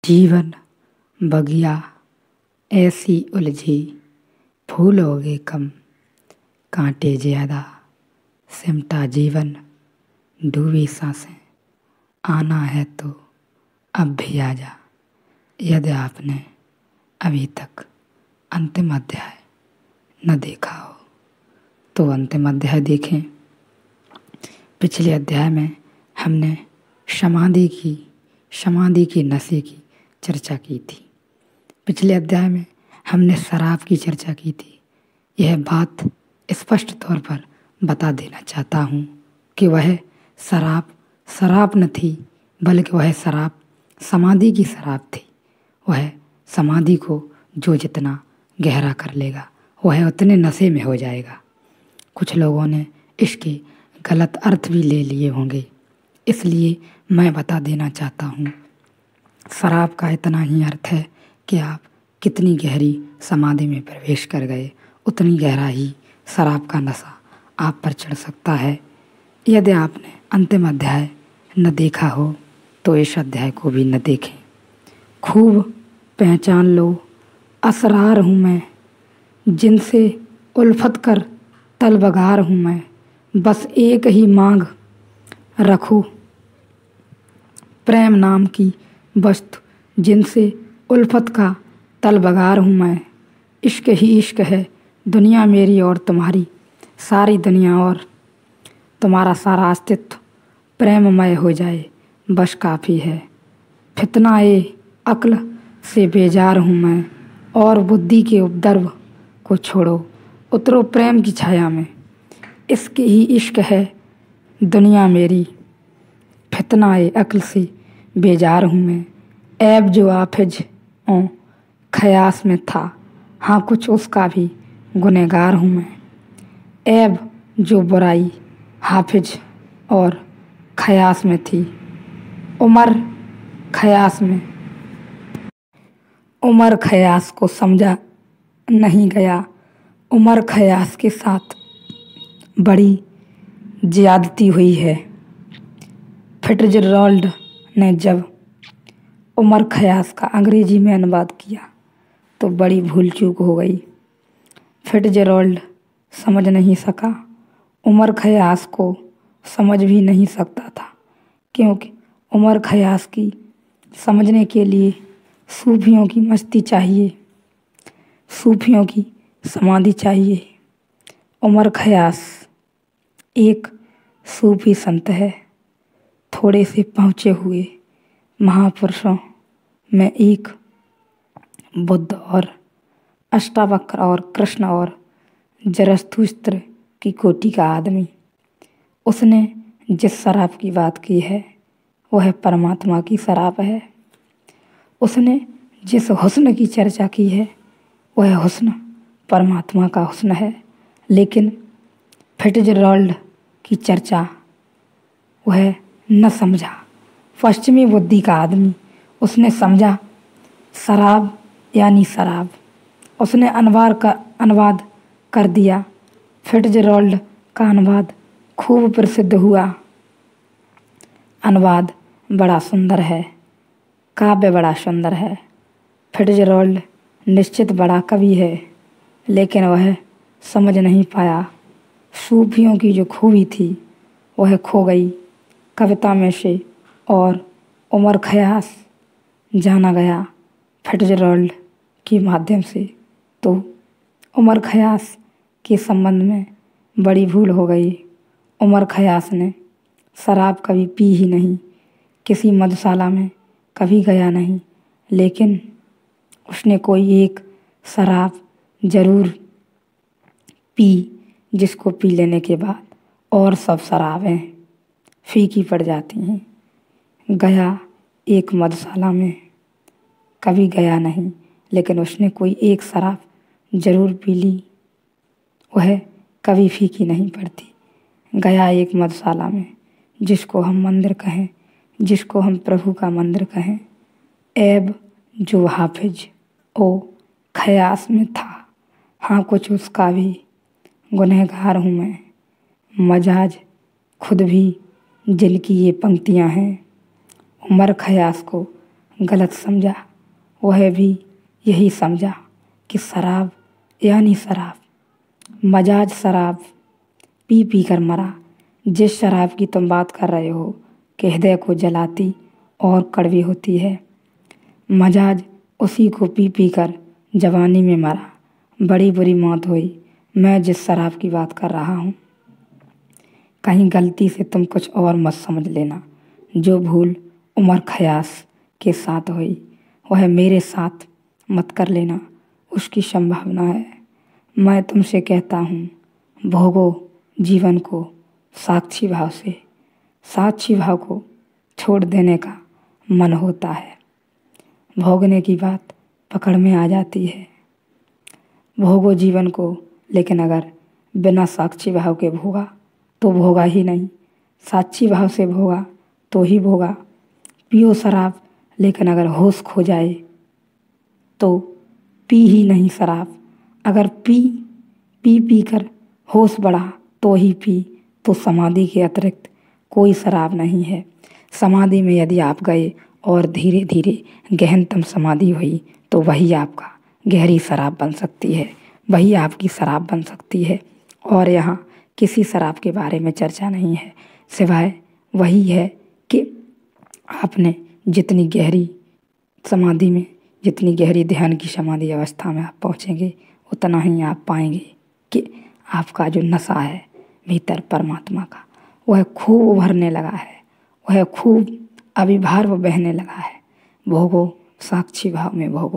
जीवन बगिया ऐसी उलझी, फूल हो गए कम, कांटे ज्यादा, सिमटा जीवन, डूबी सांसें, आना है तो अब भी आ जा। यदि आपने अभी तक अंतिम अध्याय न देखा हो तो अंतिम अध्याय देखें। पिछले अध्याय में हमने समाधि की नशे की चर्चा की थी। पिछले अध्याय में हमने शराब की चर्चा की थी। यह बात स्पष्ट तौर पर बता देना चाहता हूँ कि वह शराब न थी, बल्कि वह शराब समाधि की शराब थी। वह समाधि को जो जितना गहरा कर लेगा वह उतने नशे में हो जाएगा। कुछ लोगों ने इसके गलत अर्थ भी ले लिए होंगे, इसलिए मैं बता देना चाहता हूँ। शराब का इतना ही अर्थ है कि आप कितनी गहरी समाधि में प्रवेश कर गए, उतनी गहरा ही शराब का नशा आप पर चढ़ सकता है। यदि आपने अंतिम अध्याय न देखा हो तो इस अध्याय को भी न देखें। खूब पहचान लो, असरार हूँ मैं, जिनसे उल्फत कर तलबगार हूँ मैं। बस एक ही मांग रखूं, प्रेम नाम की वस्तु, जिनसे उल्फत का तलबगार हूँ मैं। इश्क ही इश्क है दुनिया मेरी और तुम्हारी सारी दुनिया, और तुम्हारा सारा अस्तित्व प्रेममय हो जाए बस काफ़ी है। फितना ए अक्ल से बेजार हूँ मैं, और बुद्धि के उपद्रव को छोड़ो, उतरो प्रेम की छाया में। इश्क ही इश्क है दुनिया मेरी, फितना ए अक्ल से बेजार हूँ मैं। ऐब जो हाफिज ओ ख़यास में था, हाँ कुछ उसका भी गुनहगार हूँ मैं। ऐब जो बुराई हाफिज और ख़यास में थी, उमर ख़यास को समझा नहीं गया। उमर ख़यास के साथ बड़ी ज़्यादती हुई है। फिट्ज़जेराल्ड ने जब उमर ख़यास का अंग्रेजी में अनुवाद किया तो बड़ी भूल चूक हो गई। फिट्ज़जेराल्ड समझ नहीं सका, उमर ख़यास को समझ भी नहीं सकता था, क्योंकि उमर ख़यास की समझने के लिए सूफियों की मस्ती चाहिए, सूफियों की समाधि चाहिए। उमर ख़यास एक सूफी संत है, थोड़े से पहुँचे हुए महापुरुषों में एक, बुद्ध और अष्टावक्र और कृष्ण और जरथुस्त्र की कोटि का आदमी। उसने जिस शराब की बात की है वह परमात्मा की शराब है। उसने जिस हुस्न की चर्चा की है वह हुस्न परमात्मा का हुस्न है। लेकिन फिट्ज़जेराल्ड की चर्चा वह न समझा। पश्चिमी बुद्धि का आदमी, उसने समझा शराब यानी शराब। उसने अनुवाद कर दिया। फिट्ज़जेराल्ड का अनुवाद खूब प्रसिद्ध हुआ। अनुवाद बड़ा सुंदर है, काव्य बड़ा सुंदर है। फिट्ज़जेराल्ड निश्चित बड़ा कवि है, लेकिन वह समझ नहीं पाया। सूफियों की जो खूबी थी वह खो गई कविता में से, और उमर ख़यास जाना गया फिट्ज़जेराल्ड के माध्यम से। तो उमर ख़यास के संबंध में बड़ी भूल हो गई। उमर ख़यास ने शराब कभी पी ही नहीं, किसी मधुशाला में कभी गया नहीं, लेकिन उसने कोई एक शराब ज़रूर पी, जिसको पी लेने के बाद और सब शराबें फीकी पड़ जाती हैं। गया एक मधुशाला में, कभी गया नहीं, लेकिन उसने कोई एक शराब ज़रूर पी ली, वह कभी फीकी नहीं पड़ती। गया एक मधुशाला में, जिसको हम मंदिर कहें, जिसको हम प्रभु का मंदिर कहें। ऐब जो हाफिज ओ ख़यास में था, हाँ कुछ उसका भी गुनहगार हूँ मैं। मजाज खुद भी जिनकी ये पंक्तियाँ हैं, उमर ख़यास को गलत समझा, वह भी यही समझा कि शराब यानी शराब। मजाज शराब पी पी कर मरा। जिस शराब की तुम बात कर रहे हो कि हृदय को जलाती और कड़वी होती है, मजाज उसी को पी पी कर जवानी में मरा। बड़ी बुरी मौत हुई मैं जिस शराब की बात कर रहा हूँ। कहीं गलती से तुम कुछ और मत समझ लेना। जो भूल उमर खयास के साथ हुई वह मेरे साथ मत कर लेना, उसकी संभावना है। मैं तुमसे कहता हूँ, भोगो जीवन को साक्षी भाव से। साक्षी भाव को छोड़ देने का मन होता है। भोगने की बात पकड़ में आ जाती है। भोगो जीवन को, लेकिन अगर बिना साक्षी भाव के भोगा तो भोगा ही नहीं। साक्षी भाव से भोगा तो ही भोगा। पियो शराब, लेकिन अगर होश खो जाए तो पी ही नहीं शराब। अगर पी पी पी कर होश बढ़ा तो ही पी। तो समाधि के अतिरिक्त कोई शराब नहीं है। समाधि में यदि आप गए और धीरे धीरे गहनतम समाधि हुई तो वही आपका गहरी शराब बन सकती है, वही आपकी शराब बन सकती है। और यहाँ किसी शराब के बारे में चर्चा नहीं है, सिवाय वही है कि आपने जितनी गहरी समाधि में, जितनी गहरी ध्यान की समाधि अवस्था में आप पहुँचेंगे, उतना ही आप पाएंगे कि आपका जो नशा है भीतर परमात्मा का, वह खूब उभरने लगा है, वह खूब अविभार्व बहने लगा है। भोगो साक्षी भाव में भोगो।